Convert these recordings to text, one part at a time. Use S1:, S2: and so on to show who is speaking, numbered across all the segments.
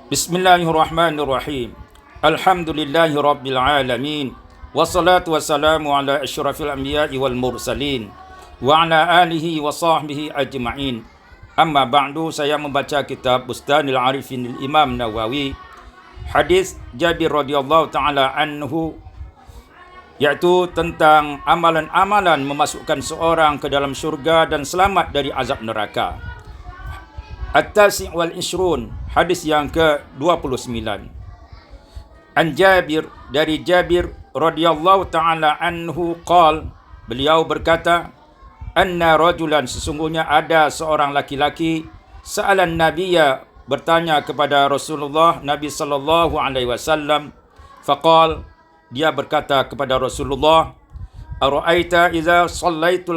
S1: Bismillahirrahmanirrahim. Alhamdulillahi rabbil alamin. Wassalatu wassalamu ala asyrafil anbiya'i wal mursalin wa ala alihi wa sahbihi ajma'in. Amma ba'du, saya membaca kitab Bustanul Arifin Imam Nawawi, hadis Jabir radhiyallahu taala anhu, iaitu tentang amalan-amalan memasukkan seorang ke dalam syurga dan selamat dari azab neraka. At-Tasi' wal Ishrun, hadis yang ke-29. An Jabir, dari Jabir radhiyallahu taala anhu qal, beliau berkata, anna rajulan, sesungguhnya ada seorang laki-laki, sa'alan nabiyya, bertanya kepada Rasulullah Nabi sallallahu alaihi wasallam, faqal, dia berkata kepada Rasulullah, ara'aita idza sallaitu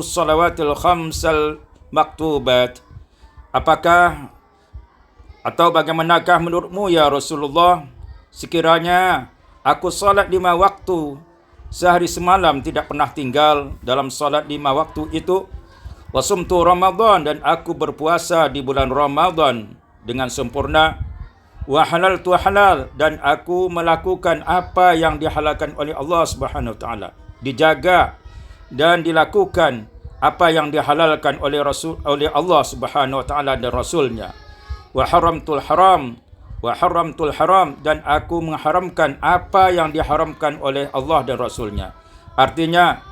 S1: salawatil khamsal maktubat, apakah atau bagaimanakah menurutmu ya Rasulullah, sekiranya aku salat 5 waktu sehari semalam, tidak pernah tinggal dalam salat 5 waktu itu, wasumtu Ramadan, dan aku berpuasa di bulan Ramadan dengan sempurna, wa halaltu halal, dan aku melakukan apa yang dihalalkan oleh Allah Subhanahu wa taala, dijaga dan dilakukan apa yang dihalalkan oleh Allah Subhanahu wa taala dan rasulnya, wa haramtul haram, dan aku mengharamkan apa yang diharamkan oleh Allah dan rasulnya. Artinya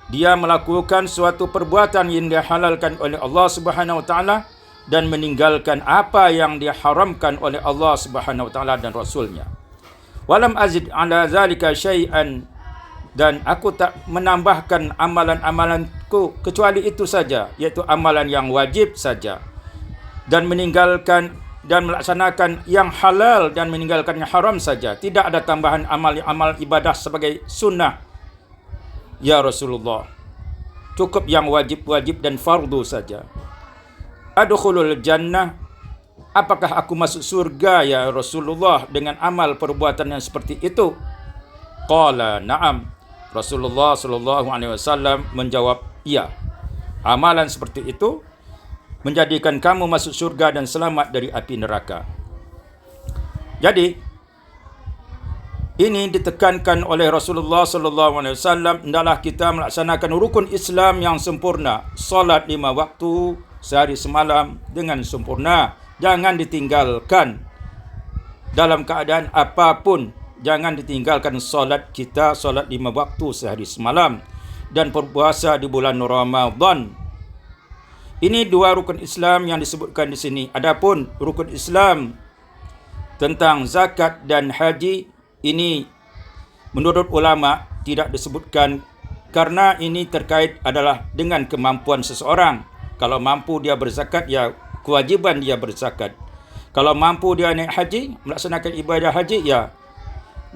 S1: dia melakukan suatu perbuatan yang dihalalkan oleh Allah Subhanahu wa taala dan meninggalkan apa yang diharamkan oleh Allah Subhanahu wa taala dan rasulnya. Walam azid ala zalika syai'an, dan aku tak menambahkan amalan-amalanku kecuali itu saja, iaitu amalan yang wajib saja, dan meninggalkan dan melaksanakan yang halal dan meninggalkan yang haram saja. Tidak ada tambahan amal ibadah sebagai sunnah ya Rasulullah, cukup yang wajib-wajib dan fardu saja. Adkhulul jannah, apakah aku masuk surga ya Rasulullah dengan amal perbuatan yang seperti itu? Qala na'am. Rasulullah sallallahu alaihi wasallam menjawab, iya. Amalan seperti itu menjadikan kamu masuk surga dan selamat dari api neraka. Jadi ini ditekankan oleh Rasulullah sallallahu alaihi wasallam, hendaklah kita melaksanakan rukun Islam yang sempurna, salat 5 waktu sehari semalam dengan sempurna, jangan ditinggalkan dalam keadaan apapun. Jangan ditinggalkan solat kita, solat 5 waktu sehari semalam, dan berpuasa di bulan Ramadan. Ini 2 rukun Islam yang disebutkan di sini. Adapun rukun Islam tentang zakat dan haji, ini menurut ulama tidak disebutkan, karena ini terkait adalah dengan kemampuan seseorang. Kalau mampu dia berzakat, ya kewajiban dia berzakat. Kalau mampu dia naik haji, melaksanakan ibadah haji, ya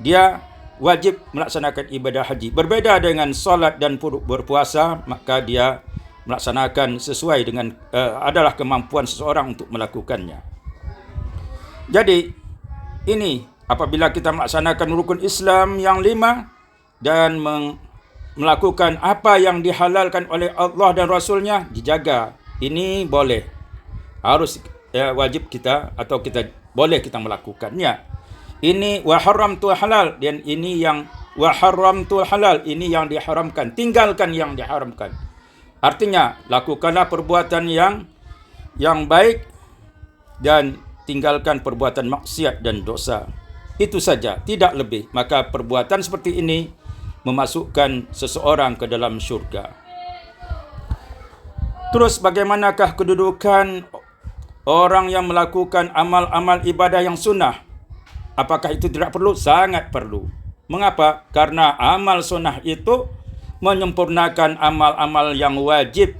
S1: dia wajib melaksanakan ibadah haji. Berbeda dengan solat dan berpuasa, maka dia melaksanakan sesuai dengan adalah kemampuan seseorang untuk melakukannya. Jadi ini apabila kita melaksanakan rukun Islam yang 5 dan melakukan apa yang dihalalkan oleh Allah dan Rasulnya, dijaga, ini boleh, harus wajib kita, atau kita boleh kita melakukannya. Ini wa haramtul halal, dan ini yang wa haramtul halal, ini yang diharamkan, tinggalkan yang diharamkan. Artinya lakukanlah perbuatan yang baik dan tinggalkan perbuatan maksiat dan dosa. Itu saja, tidak lebih. Maka perbuatan seperti ini memasukkan seseorang ke dalam syurga. Terus bagaimanakah kedudukan orang yang melakukan amal-amal ibadah yang sunnah? Apakah itu tidak perlu? Sangat perlu. Mengapa? Karena amal sunnah itu menyempurnakan amal-amal yang wajib,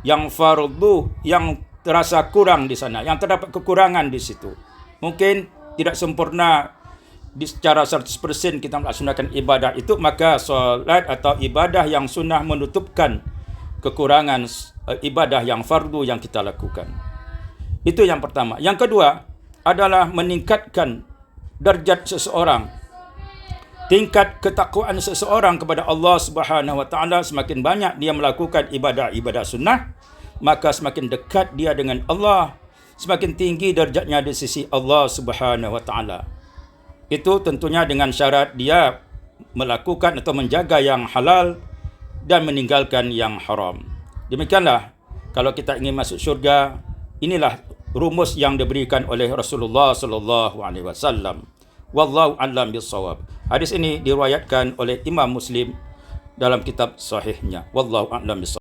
S1: yang fardu, yang terasa kurang di sana, yang terdapat kekurangan di situ. Mungkin tidak sempurna secara 100% kita melaksanakan ibadah itu, maka solat atau ibadah yang sunnah menutupkan kekurangan ibadah yang fardu yang kita lakukan. Itu yang pertama. Yang kedua adalah meningkatkan darjat seseorang, tingkat ketakwaan seseorang kepada Allah Subhanahu wa taala. Semakin banyak dia melakukan ibadah-ibadah sunnah, maka semakin dekat dia dengan Allah, semakin tinggi darjatnya di sisi Allah Subhanahu wa taala. Itu tentunya dengan syarat dia melakukan atau menjaga yang halal dan meninggalkan yang haram. Demikianlah kalau kita ingin masuk syurga, inilah rumus yang diberikan oleh Rasulullah sallallahu alaihi wasallam. Wallahu a'lam bissawab. Hadis ini diriwayatkan oleh Imam Muslim dalam kitab sahihnya. Wallahu a'lam bissawab.